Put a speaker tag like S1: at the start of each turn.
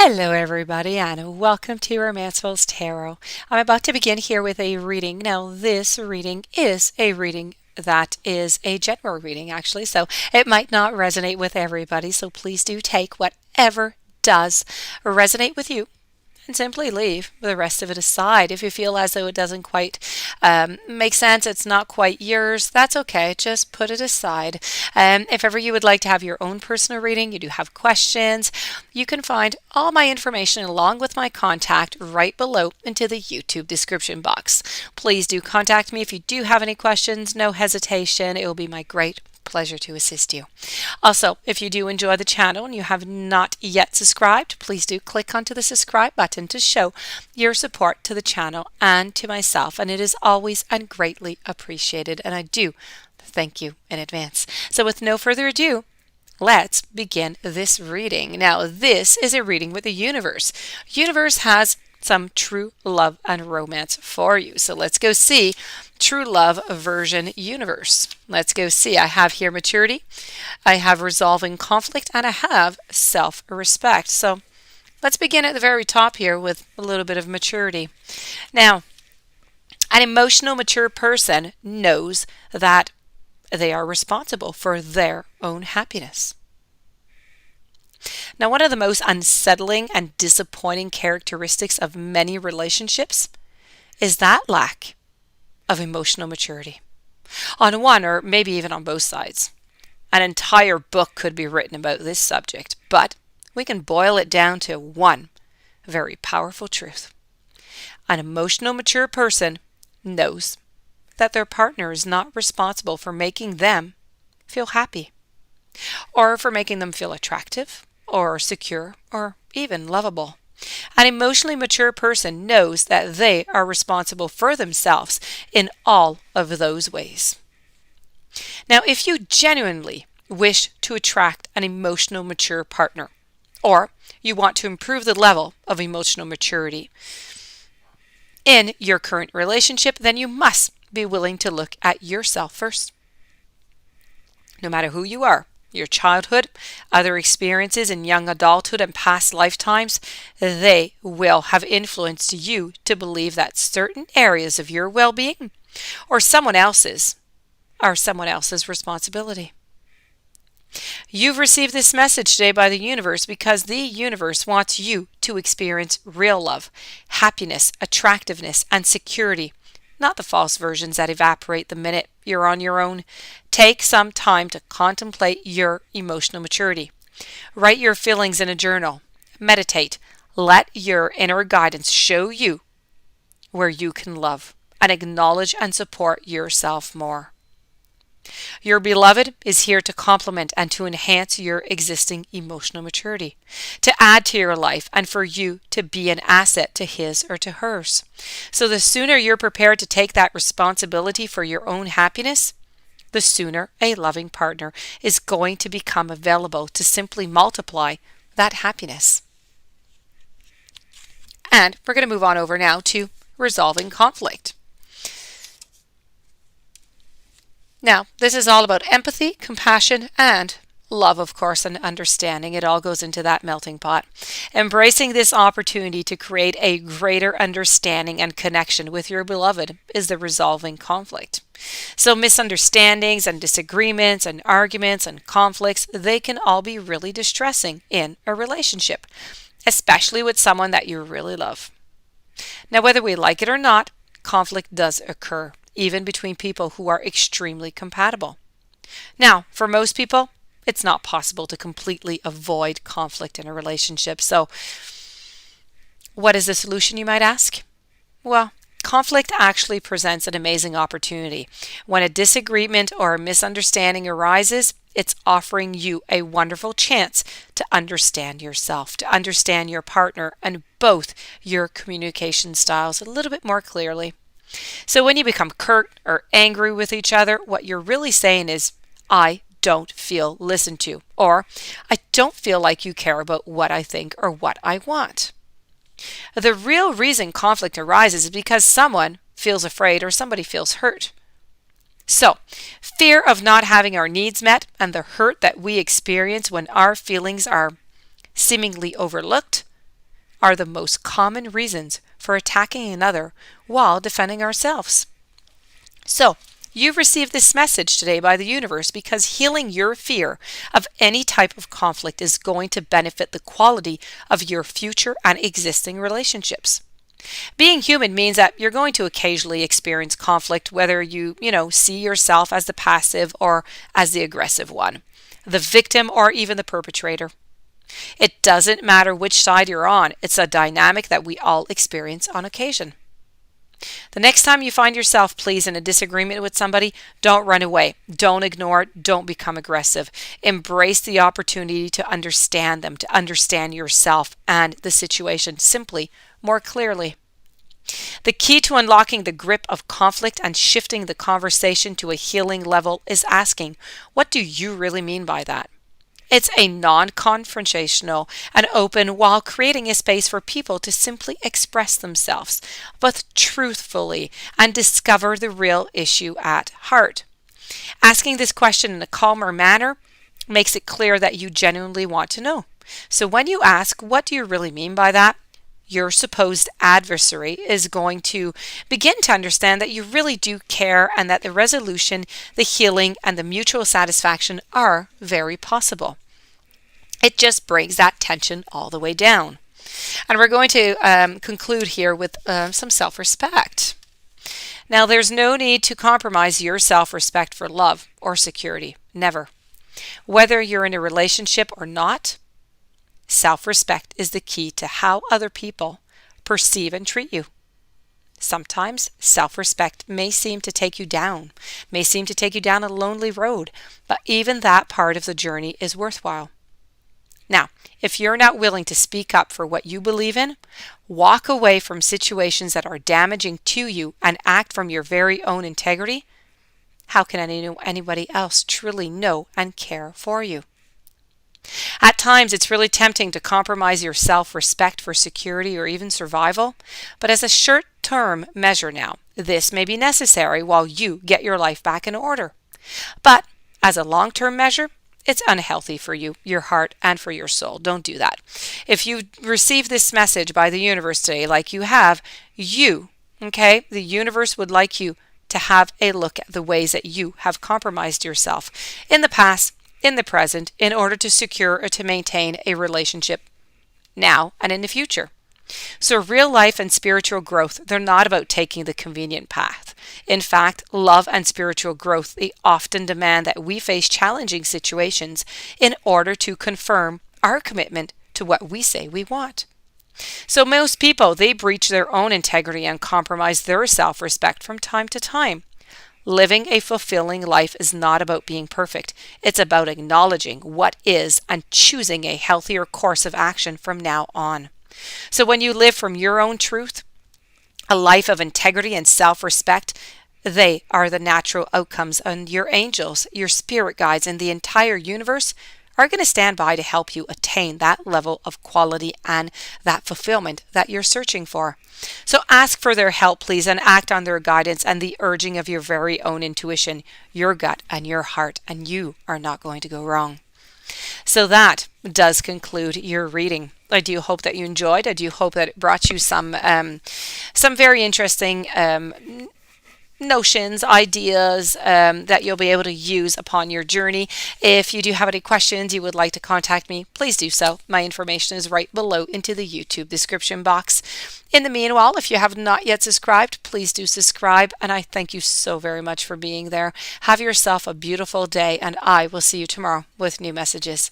S1: Hello, everybody, and welcome to Romanceful's Tarot. I'm about to begin here with a reading. Now, this reading is a reading that is a general reading, actually, so it might not resonate with everybody. So please do take whatever does resonate with you and simply leave the rest of it aside. If you feel as though it doesn't quite make sense, it's not quite yours, that's okay. Just put it aside. If ever you would like to have your own personal reading, you do have questions, you can find all my information along with my contact right below into the YouTube description box. Please do contact me if you do have any questions. No hesitation. It will be my great pleasure to assist you. Also, if you do enjoy the channel and you have not yet subscribed, please do click onto the subscribe button to show your support to the channel and to myself, and it is always and greatly appreciated, and I do thank you in advance. So with no further ado, let's begin this reading. Now, this is a reading with the universe. Universe has some true love and romance for you. So let's go see true love version universe. Let's go see. I have here maturity, I have resolving conflict, and I have self-respect. So let's begin at the very top here with a little bit of maturity. Now, an emotional mature person knows that they are responsible for their own happiness. Now, one of the most unsettling and disappointing characteristics of many relationships is that lack of emotional maturity. On one or maybe even on both sides. An entire book could be written about this subject, but we can boil it down to one very powerful truth. An emotional mature person knows that their partner is not responsible for making them feel happy, or for making them feel attractive, or secure, or even lovable. An emotionally mature person knows that they are responsible for themselves in all of those ways. Now, if you genuinely wish to attract an emotional mature partner, or you want to improve the level of emotional maturity in your current relationship, then you must be willing to look at yourself first. No matter who you are, your childhood, other experiences in young adulthood, and past lifetimes, they will have influenced you to believe that certain areas of your well-being or someone else's are someone else's responsibility. You've received this message today by the universe because the universe wants you to experience real love, happiness, attractiveness, and security, not the false versions that evaporate the minute you're on your own. Take some time to contemplate your emotional maturity. Write your feelings in a journal. Meditate. Let your inner guidance show you where you can love and acknowledge and support yourself more. Your beloved is here to complement and to enhance your existing emotional maturity, to add to your life, and for you to be an asset to his or to hers. So the sooner you're prepared to take that responsibility for your own happiness, the sooner a loving partner is going to become available to simply multiply that happiness. And we're going to move on over now to resolving conflict. Now, this is all about empathy, compassion, and love, of course, and understanding. It all goes into that melting pot. Embracing this opportunity to create a greater understanding and connection with your beloved is the resolving conflict. So misunderstandings and disagreements and arguments and conflicts, they can all be really distressing in a relationship, especially with someone that you really love. Now, whether we like it or not, conflict does occur, even between people who are extremely compatible. Now, for most people, it's not possible to completely avoid conflict in a relationship. So, what is the solution, you might ask? Well, conflict actually presents an amazing opportunity. When a disagreement or a misunderstanding arises, it's offering you a wonderful chance to understand yourself, to understand your partner and both your communication styles a little bit more clearly. So when you become curt or angry with each other, what you're really saying is, I don't feel listened to, or I don't feel like you care about what I think or what I want. The real reason conflict arises is because someone feels afraid or somebody feels hurt. So, fear of not having our needs met and the hurt that we experience when our feelings are seemingly overlooked are the most common reasons for attacking another while defending ourselves. So, you've received this message today by the universe because healing your fear of any type of conflict is going to benefit the quality of your future and existing relationships. Being human means that you're going to occasionally experience conflict, whether you see yourself as the passive or as the aggressive one, the victim or even the perpetrator. It doesn't matter which side you're on. It's a dynamic that we all experience on occasion. The next time you find yourself, please, in a disagreement with somebody, don't run away. Don't ignore it. Don't become aggressive. Embrace the opportunity to understand them, to understand yourself and the situation simply more clearly. The key to unlocking the grip of conflict and shifting the conversation to a healing level is asking, what do you really mean by that? It's a non-confrontational and open while creating a space for people to simply express themselves, but truthfully, and discover the real issue at heart. Asking this question in a calmer manner makes it clear that you genuinely want to know. So when you ask, what do you really mean by that? Your supposed adversary is going to begin to understand that you really do care and that the resolution, the healing, and the mutual satisfaction are very possible. It just brings that tension all the way down. And we're going to conclude here with some self-respect. Now, there's no need to compromise your self-respect for love or security. Never. Whether you're in a relationship or not, self-respect is the key to how other people perceive and treat you. Sometimes self-respect may seem to take you down, a lonely road, but even that part of the journey is worthwhile. Now, if you're not willing to speak up for what you believe in, walk away from situations that are damaging to you and act from your very own integrity, how can anybody else truly know and care for you? At times, it's really tempting to compromise your self-respect for security or even survival, but as a short-term measure now, this may be necessary while you get your life back in order. But as a long-term measure, it's unhealthy for you, your heart, and for your soul. Don't do that. If you receive this message by the universe today, like you have, the universe would like you to have a look at the ways that you have compromised yourself in the past, in the present, in order to secure or to maintain a relationship now and in the future. So real life and spiritual growth, they're not about taking the convenient path. In fact, love and spiritual growth, they often demand that we face challenging situations in order to confirm our commitment to what we say we want. So most people, they breach their own integrity and compromise their self-respect from time to time. Living a fulfilling life is not about being perfect. It's about acknowledging what is and choosing a healthier course of action from now on. So when you live from your own truth, a life of integrity and self-respect, they are the natural outcomes, and your angels, your spirit guides, and the entire universe are going to stand by to help you attain that level of quality and that fulfillment that you're searching for. So ask for their help, please, and act on their guidance and the urging of your very own intuition, your gut, and your heart, and you are not going to go wrong. So that does conclude your reading. I do hope that you enjoyed. I do hope that it brought you some very interesting notions, ideas that you'll be able to use upon your journey. If you do have any questions you would like to contact me, please do so. My information is right below into the YouTube description box. In the meanwhile, if you have not yet subscribed, please do subscribe, and I thank you so very much for being there. Have yourself a beautiful day, and I will see you tomorrow with new messages.